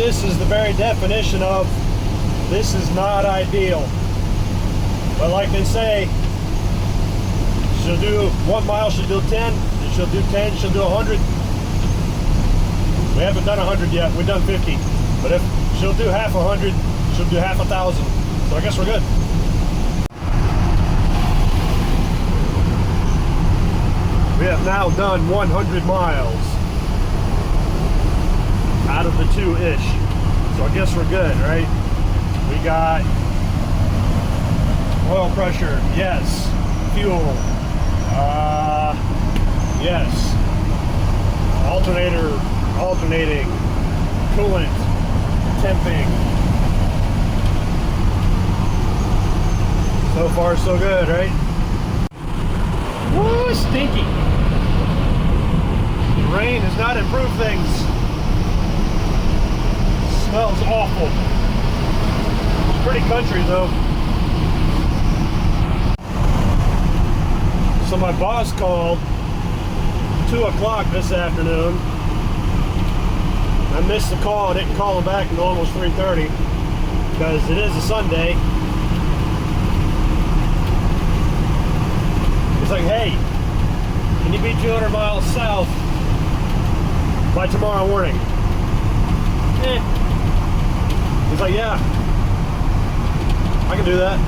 this is the very definition of this is not ideal. But like they say, she'll do 1 mile, she'll do 10, and she'll do 10, she'll do 100. We haven't done 100 yet, we've done 50. But if she'll do half 100, she'll do half 1,000. So I guess we're good. We have now done 100 miles out of the 2-ish. So I guess we're good, right? We got oil pressure, yes. Fuel, yes. Alternator, alternating. Coolant, temping. So far so good, right? Woo, stinky. The rain has not improved things. Smells awful. It's pretty country though. So my boss called 2 o'clock this afternoon. I missed the call. I didn't call him back until almost 3:30 because it is a Sunday. He's like, hey, can you be 200 miles south by tomorrow morning? He's like, yeah, I can do that.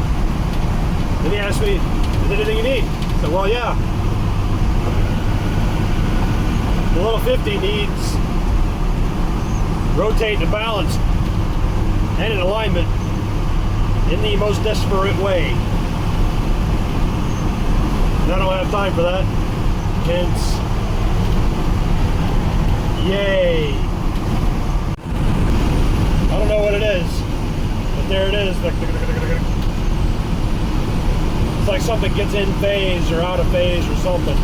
Then he asked me, is there anything you need? I said, well, yeah. The little 50 needs rotate and balance and in alignment in the most desperate way. And I don't have time for that. Hence, yay. I don't know what it is, but there it is. It's like something gets in phase or out of phase or something.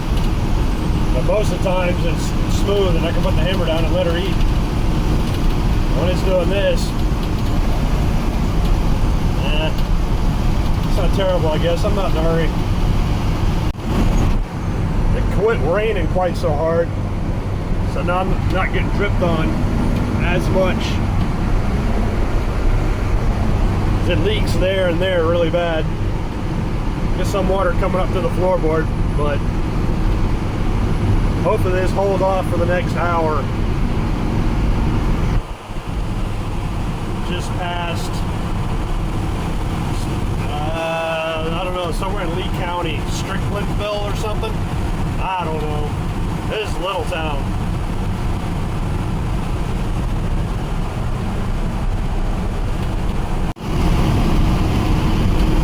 But most of the times it's smooth and I can put the hammer down and let her eat. When it's doing this, it's not terrible, I guess. I'm not in a hurry. It quit raining quite so hard, so now I'm not getting dripped on as much. It leaks there and there really bad. Get some water coming up to the floorboard, but hopefully this hold off for the next hour. Just past, I don't know, somewhere in Lee County, Stricklandville or something. I don't know. This is a little town.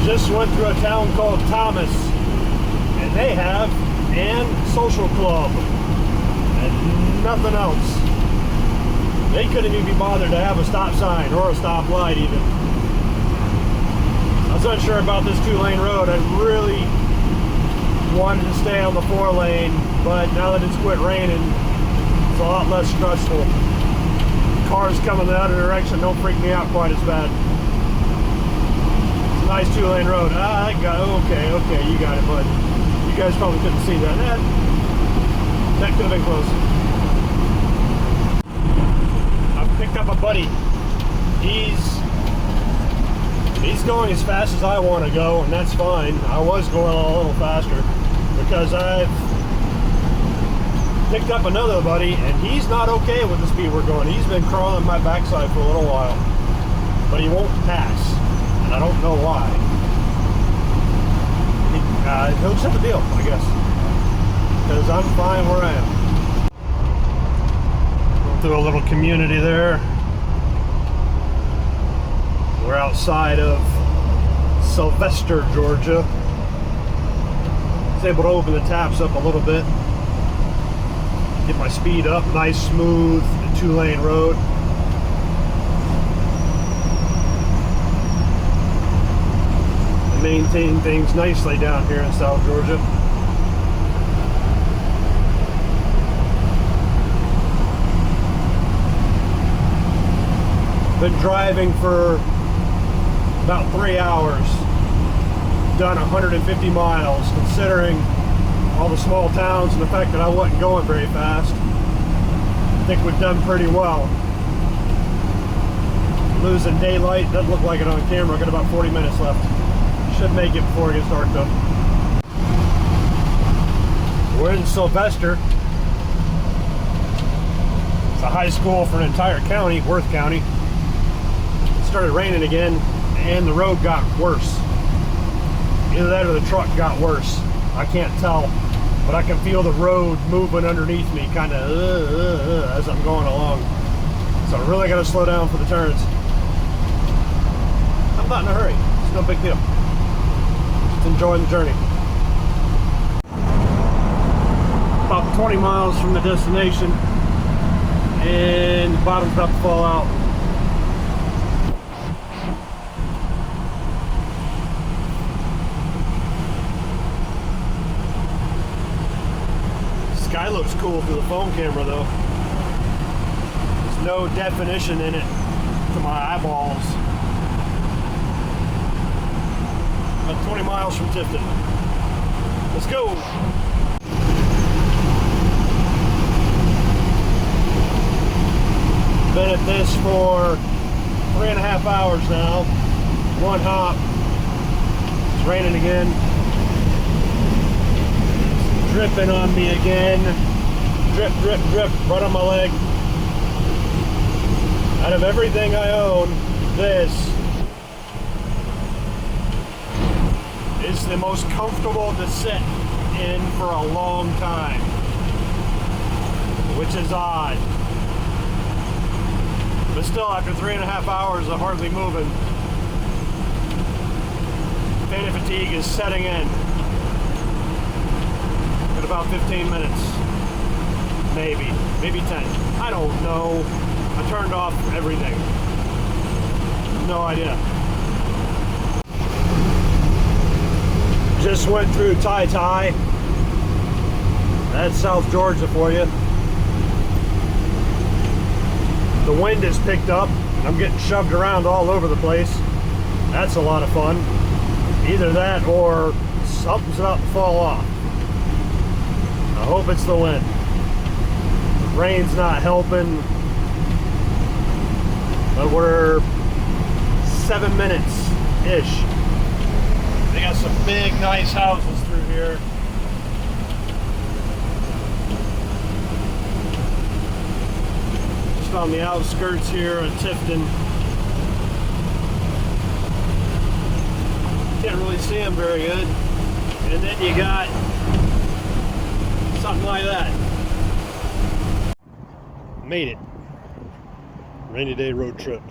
Just went through a town called Thomas, and they have an social club and nothing else. They couldn't even be bothered to have a stop sign or a stop light even. I was unsure about this 2-lane road. I really wanted to stay on the 4-lane, but now that it's quit raining, it's a lot less stressful. Cars coming the other direction don't freak me out quite as bad. Nice 2-lane road. I got okay, you got it, bud. You guys probably couldn't see that. That could have been close. I've picked up a buddy. He's going as fast as I want to go, and that's fine. I was going a little faster because I've picked up another buddy, and he's not okay with the speed we're going. He's been crawling my backside for a little while, but he won't pass. And I don't know why. He'll just have to deal, I guess. Because I'm fine where I am. Going through a little community there. We're outside of Sylvester, Georgia. I was able to open the taps up a little bit. Get my speed up, nice, smooth, 2-lane road. Maintain things nicely down here in South Georgia. Been driving for about 3 hours. Done 150 miles, considering all the small towns and the fact that I wasn't going very fast. I think we've done pretty well. Losing daylight. Doesn't look like it on camera. Got about 40 minutes left. Should make it before it gets dark though. We're in Sylvester. It's a high school for an entire county, Worth County. It started raining again and the road got worse. Either that or the truck got worse. I can't tell, but I can feel the road moving underneath me kind of as I'm going along. So I really got to slow down for the turns. I'm not in a hurry. It's no big deal. Just enjoying the journey. About 20 miles from the destination, and the bottom's about to fall out. Sky looks cool through the phone camera though. There's no definition in it to my eyeballs. About 20 miles from Tifton. Let's go. Been at this for 3.5 hours now. One hop. It's raining again. It's dripping on me again. Drip, drip, drip, right on my leg. Out of everything I own, this is the most comfortable to sit in for a long time, which is odd. But still, after 3.5 hours of hardly moving, fan fatigue is setting in. In about 15 minutes, maybe 10. I don't know. I turned off everything. No idea. Just went through Tai. That's South Georgia for you. The wind has picked up. I'm getting shoved around all over the place. That's a lot of fun. Either that or something's about to fall off. I hope it's the wind. The rain's not helping. But we're 7 minutes-ish. They got some big, nice houses through here. On the outskirts here of Tifton. Can't really see them very good. And then you got something like that. Made it. Rainy day road trip.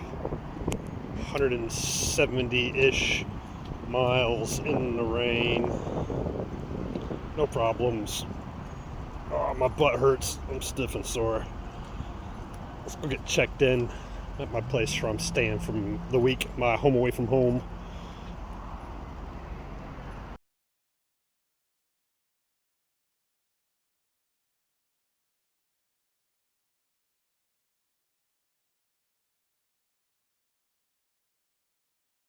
170-ish miles in the rain. No problems. Oh, my butt hurts. I'm stiff and sore. Let's go get checked in at my place where I'm staying from the week, my home away from home.